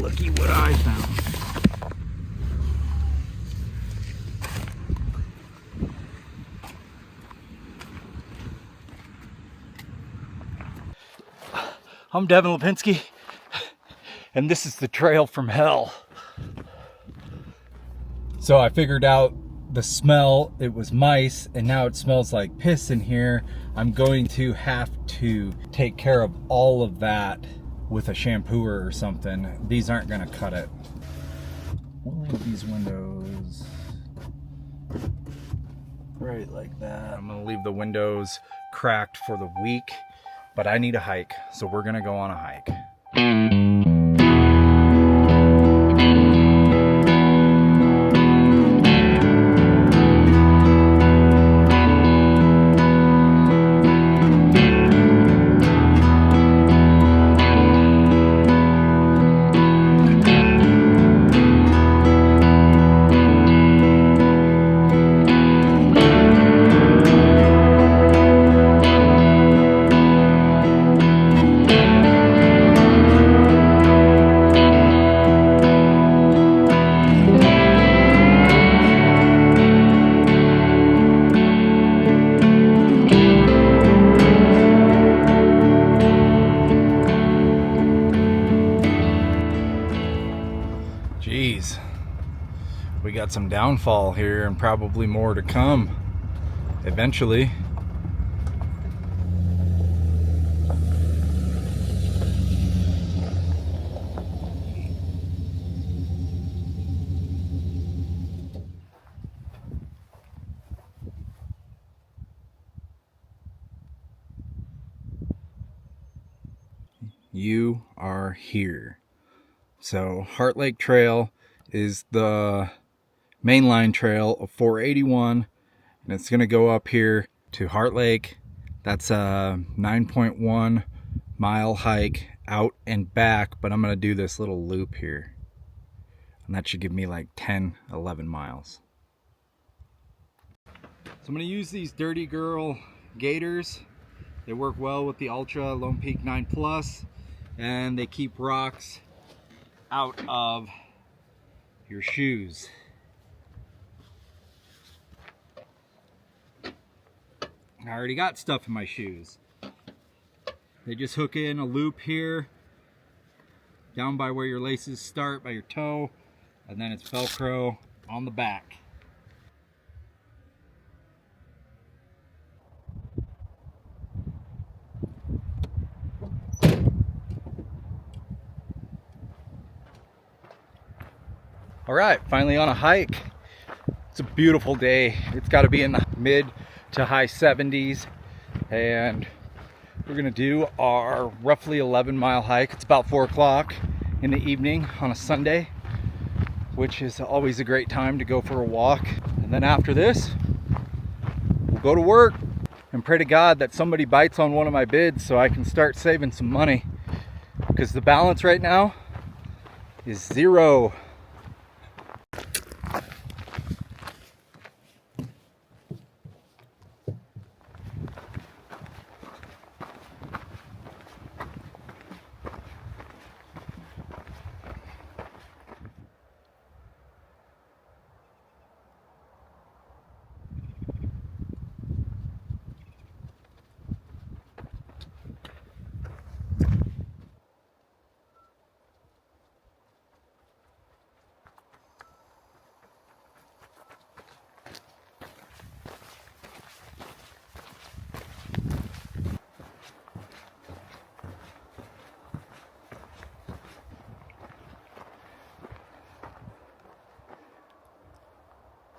Looky what I found. I'm Devin Lipinski, and this is the trail from hell. So I figured out the smell, it was mice, and now it smells like piss in here. I'm going to have to take care of all of that with a shampooer or something. These aren't gonna cut it. We'll leave these windows right like that. I'm gonna leave the windows cracked for the week, but I need a hike, so we're gonna go on a hike. Jeez, we got some downfall here and probably more to come eventually. You are here. So Hart Lake Trail is the mainline trail of 481, and it's gonna go up here to Hart Lake. That's a 9.1 mile hike out and back, but I'm gonna do this little loop here, and that should give me like 10-11 miles. So I'm gonna use these Dirty Girl gaiters. They work well with the Ultra Lone Peak 9 Plus, and they keep rocks out of your shoes. I already got stuff in my shoes. They just hook in a loop here down by where your laces start by your toe, and then it's Velcro on the back. All right, finally on a hike. It's a beautiful day. It's got to be in the mid to high 70s, and we're gonna do our roughly 11-mile hike. It's about 4 o'clock in the evening on a Sunday, which is always a great time to go for a walk. And then after this, we'll go to work and pray to God that somebody bites on one of my bids so I can start saving some money, because the balance right now is 0.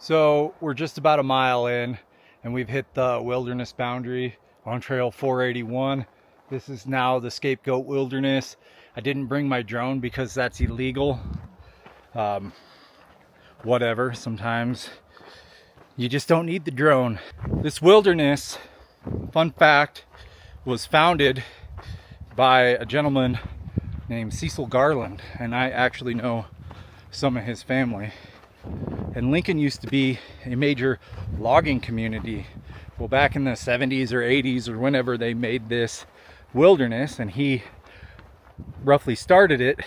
So we're just about a mile in, and we've hit the wilderness boundary on trail 481. This is now the Scapegoat Wilderness. I didn't bring my drone because that's illegal. Whatever, sometimes you just don't need the drone. This wilderness, fun fact, was founded by a gentleman named Cecil Garland, and I actually know some of his family. And Lincoln used to be a major logging community. Well, back in the 70s or 80s or whenever they made this wilderness, and he roughly started it,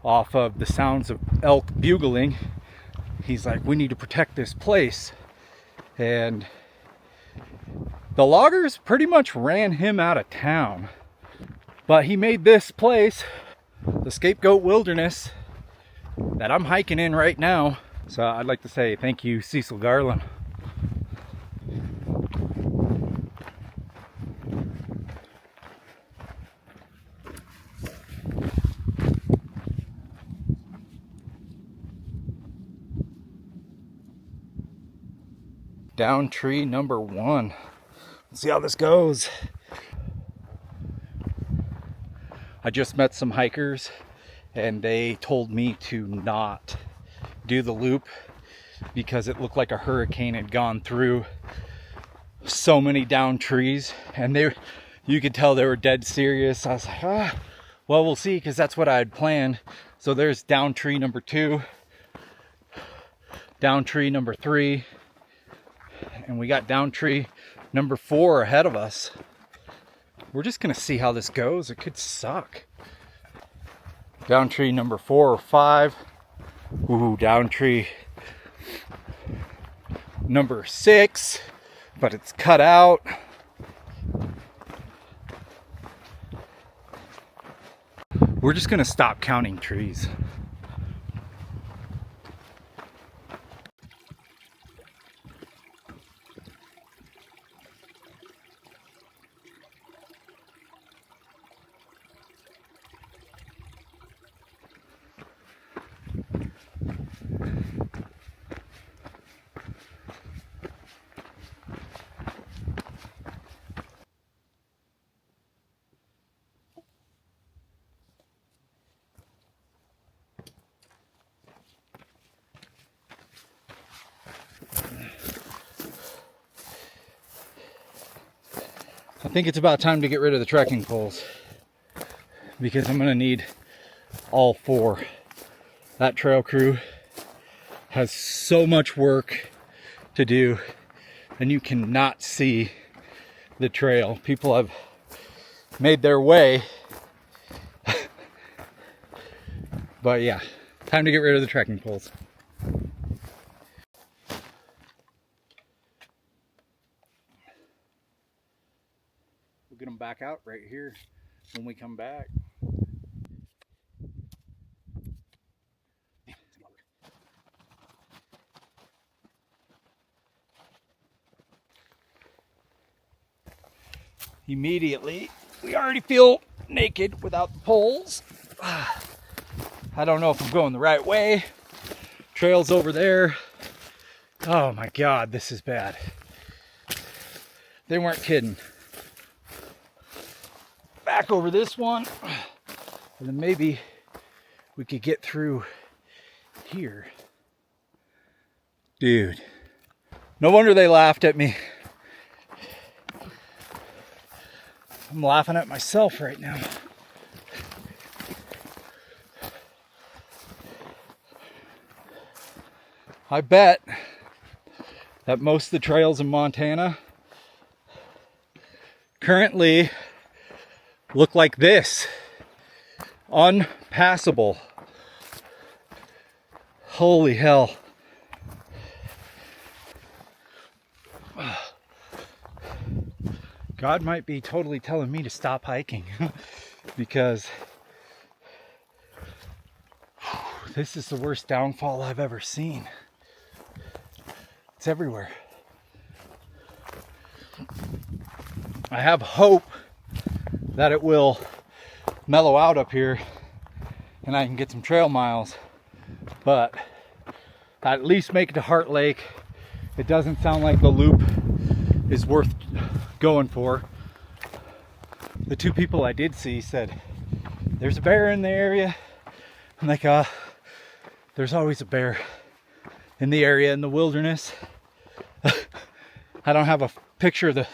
off of the sounds of elk bugling. He's like, we need to protect this place. And the loggers pretty much ran him out of town. But he made this place, the Scapegoat Wilderness, that I'm hiking in right now. So I'd like to say thank you, Cecil Garland. Down tree number 1. Let's see how this goes. I just met some hikers and they told me to not do the loop because it looked like a hurricane had gone through so many down trees, and you could tell they were dead serious. I was like, well, we'll see, because that's what I had planned. So there's down tree number 2, down tree number 3, and we got down tree number 4 ahead of us. We're just gonna see how this goes. It could suck. Down tree number 4 or 5. Ooh, down tree number 6, but it's cut out. We're just gonna stop counting trees. I think it's about time to get rid of the trekking poles, because I'm gonna need all 4. That trail crew has so much work to do, and you cannot see the trail. People have made their way, but yeah, time to get rid of the trekking poles. We'll get them back out right here when we come back. Immediately, we already feel naked without the poles. I don't know if I'm going the right way. Trail's over there. Oh my God, this is bad. They weren't kidding. Back over this one, and then maybe we could get through here. Dude, no wonder they laughed at me. I'm laughing at myself right now. I bet that most of the trails in Montana currently look like this. Unpassable. Holy hell. God might be totally telling me to stop hiking because this is the worst downfall I've ever seen. It's everywhere. I have hope that it will mellow out up here and I can get some trail miles, but at least make it to Hart Lake. It doesn't sound like the loop is worth going for. The 2 people I did see said there's a bear in the area. I'm like, there's always a bear in the area in the wilderness. I don't have a picture of the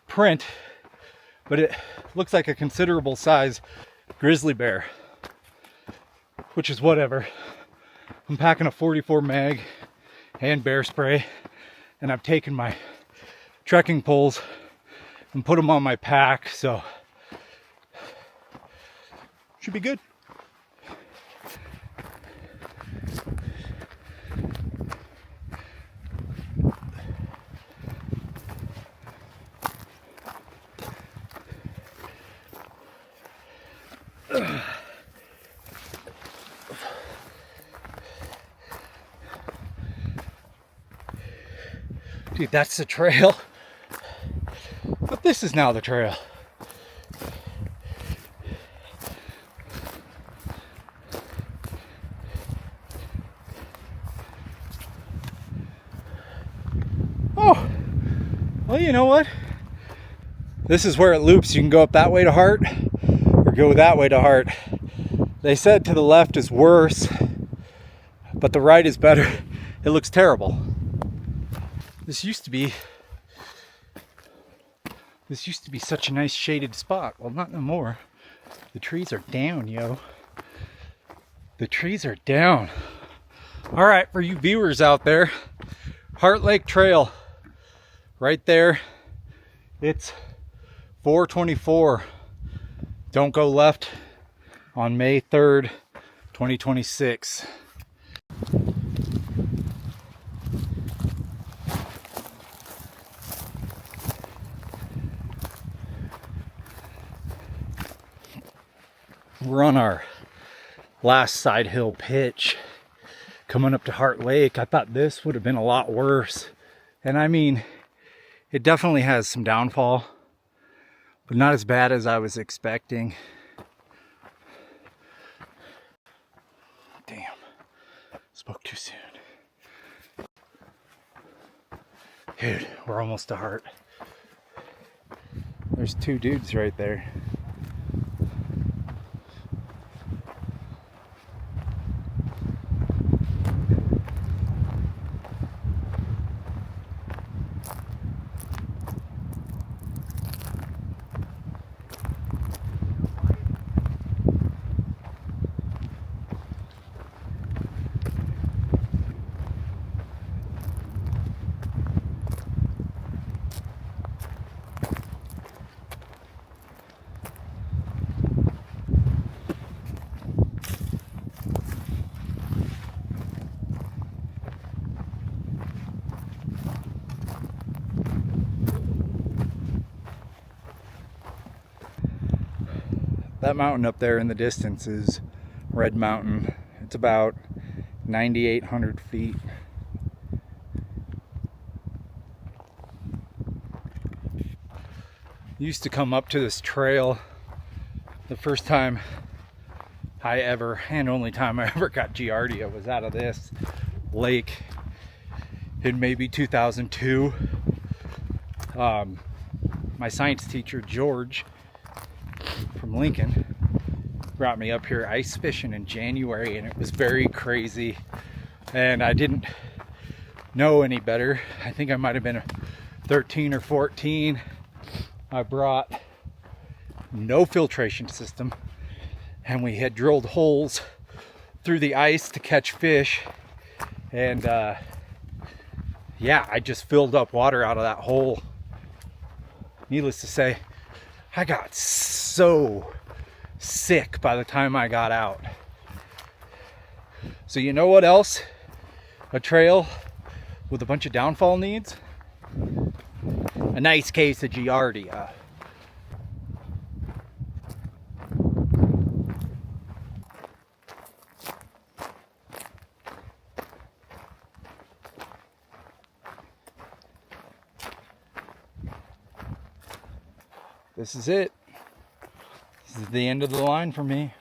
print, but it looks like a considerable size grizzly bear, which is whatever. I'm packing a 44 mag and bear spray, and I've taken my trekking poles and put them on my pack, so should be good. Dude, that's the trail. But this is now the trail. Oh, well, you know what? This is where it loops. You can go up that way to Hart or go that way to Hart. They said to the left is worse, but the right is better. It looks terrible. This used to be such a nice shaded spot. Well, not no more. The trees are down, yo. The trees are down. All right, for you viewers out there, Hart Lake Trail, right there. It's 424. Don't go left on May 3rd, 2026. We're on our last side hill pitch coming up to Hart Lake. I thought this would have been a lot worse. And I mean, it definitely has some downfall, but not as bad as I was expecting. Damn, spoke too soon. Dude, we're almost to Hart. There's two dudes right there. That mountain up there in the distance is Red Mountain. It's about 9,800 feet. Used to come up to this trail the first time I ever, and only time I ever got Giardia was out of this lake in maybe 2002. My science teacher, George, from Lincoln, brought me up here ice fishing in January, and it was very crazy, and I didn't know any better. I think I might have been 13 or 14. I brought no filtration system, and we had drilled holes through the ice to catch fish, and yeah, I just filled up water out of that hole. Needless to say, I got so sick by the time I got out. So you know what else a trail with a bunch of downfall needs? A nice case of Giardia. This is it. This is the end of the line for me.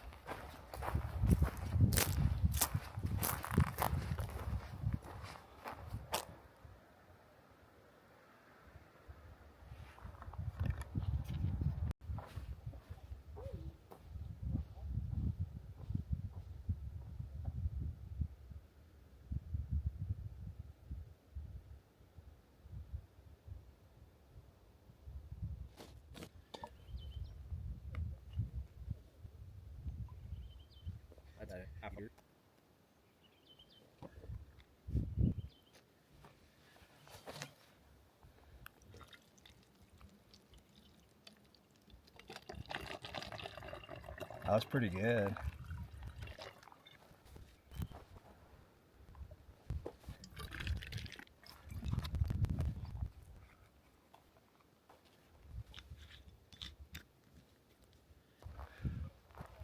That was pretty good.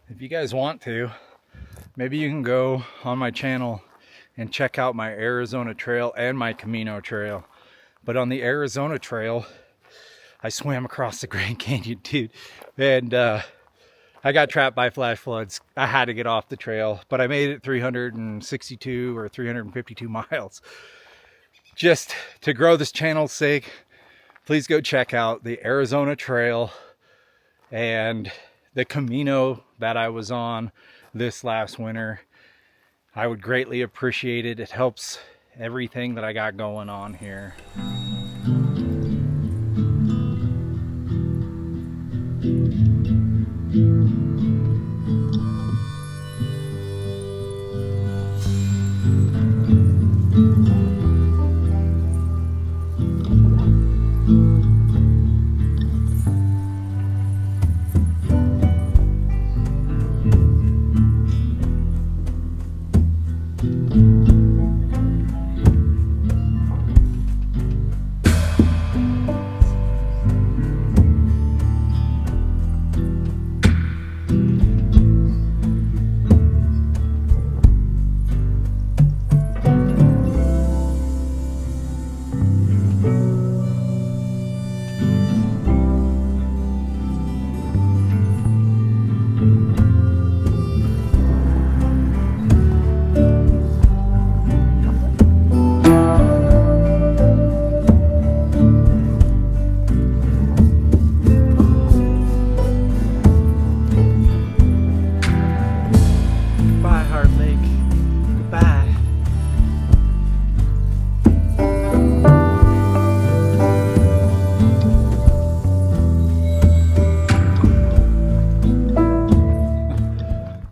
If you guys want to, maybe you can go on my channel and check out my Arizona trail and my Camino trail. But on the Arizona trail, I swam across the Grand Canyon, dude, and I got trapped by flash floods. I had to get off the trail, but I made it 362 or 352 miles. Just to grow this channel's sake, please go check out the Arizona Trail and the Camino that I was on this last winter. I would greatly appreciate it. It helps everything that I got going on here.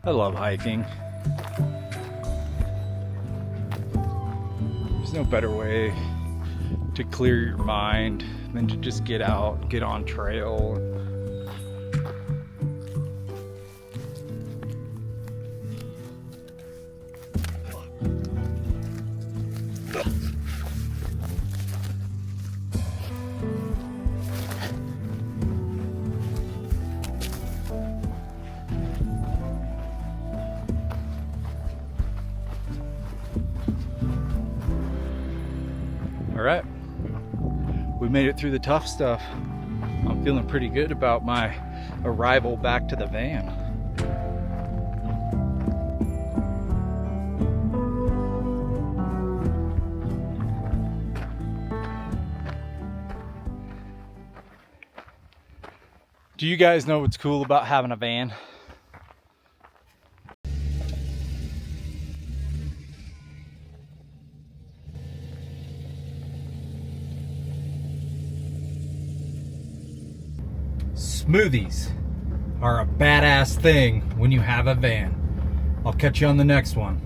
I love hiking. There's no better way to clear your mind than to just get out, get on trail. All right, we made it through the tough stuff. I'm feeling pretty good about my arrival back to the van. Do you guys know what's cool about having a van? Smoothies are a badass thing when you have a van. I'll catch you on the next one.